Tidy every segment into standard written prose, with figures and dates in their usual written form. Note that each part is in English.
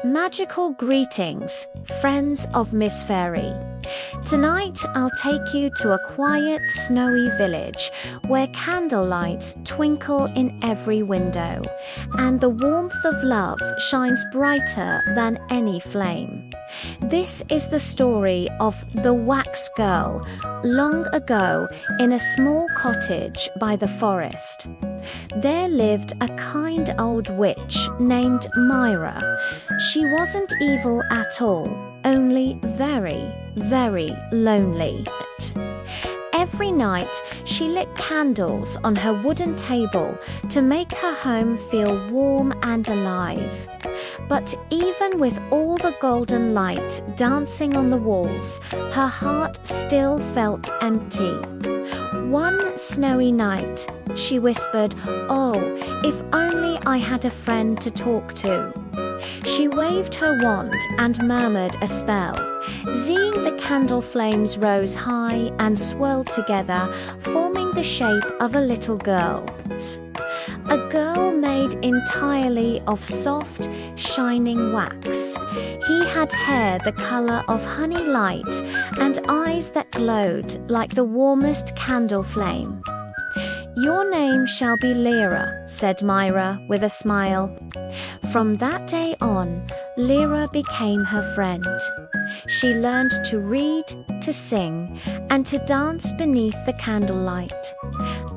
Magical greetings, friends of Miss Fairy. Tonight I'll take you to a quiet, snowy village where candlelights twinkle in every window, and the warmth of love shines brighter than any flame. This is the story of the Wax Girl, long ago in a small cottage by the forest. There lived a kind old witch named Myra. She wasn't evil at all, only very, very lonely. Every night, she lit candles on her wooden table to make her home feel warm and alive. But even with all the golden light dancing on the walls, her heart still felt empty. One snowy night, she whispered, "Oh, if only I had a friend to talk to." She waved her wand and murmured a spell. Zing, the candle flames rose high and swirled together, forming the shape of a little girl. A girl made entirely of soft, shining wax. He had hair the color of honey light and eyes that glowed like the warmest candle flame. "Your name shall be Lira," said Myra with a smile. From that day on, Lira became her friend. She learned to read, to sing, and to dance beneath the candlelight.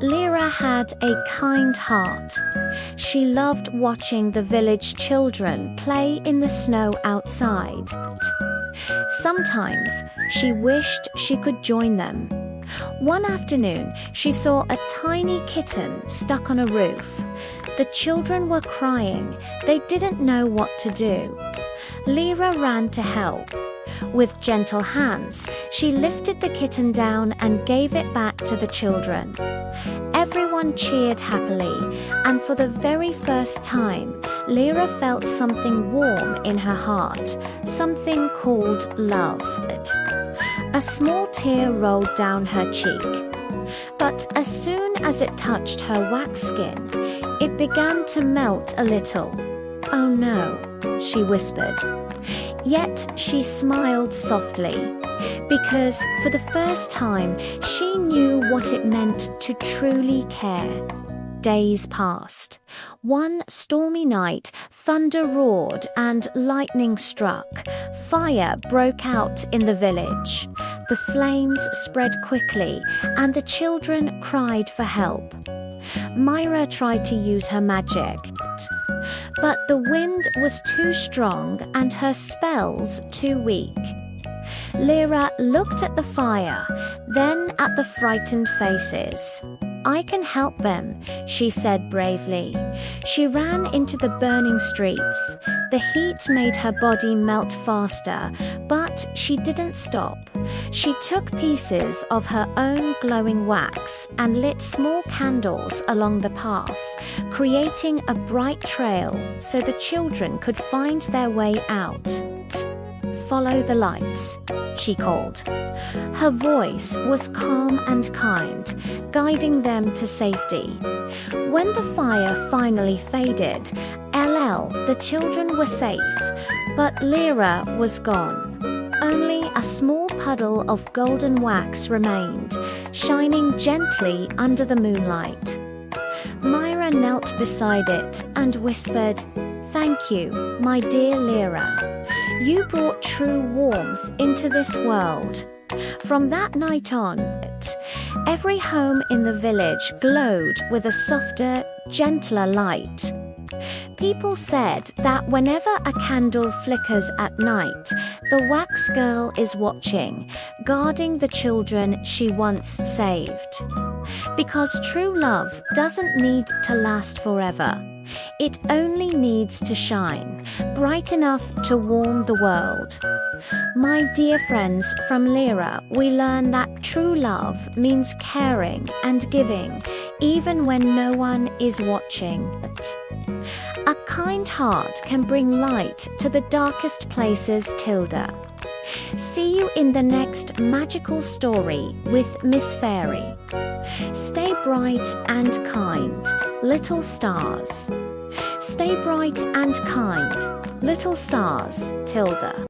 Lira had a kind heart. She loved watching the village children play in the snow outside. Sometimes she wished she could join them. One afternoon, she saw a tiny kitten stuck on a roof. The children were crying. They didn't know what to do. Lira ran to help. With gentle hands, she lifted the kitten down and gave it back to the children. Everyone cheered happily, and for the very first time, Lira felt something warm in her heart, something called love. A small tear rolled down her cheek. But as soon as it touched her wax skin, it began to melt a little. "Oh no," she whispered. Yet she smiled softly, because for the first time she knew what it meant to truly care. Days passed. One stormy night, thunder roared and lightning struck. Fire broke out in the village. The flames spread quickly, and the children cried for help. Myra tried to use her magic, but the wind was too strong and her spells too weak. Lira looked at the fire, then at the frightened faces. "I can help them," she said bravely. She ran into the burning streets. The heat made her body melt faster, but she didn't stop. She took pieces of her own glowing wax and lit small candles along the path, creating a bright trail so the children could find their way out. "Follow the lights," she called. Her voice was calm and kind, guiding them to safety. When the fire finally faded, the children were safe, but Lira was gone. Only a small puddle of golden wax remained, shining gently under the moonlight. Myra knelt beside it and whispered, "Thank you, my dear Lira. You brought true warmth into this world." From that night on, every home in the village glowed with a softer, gentler light. People said that whenever a candle flickers at night, the Wax Girl is watching, guarding the children she once saved. Because true love doesn't need to last forever. It only needs to shine, bright enough to warm the world. My dear friends, from Lira, we learn that true love means caring and giving, even when no one is watching. A kind heart can bring light to the darkest places, Tilda. See you in the next magical story with Miss Fairy. Stay bright and kind, little stars. Stay bright and kind, Little stars, Tilda.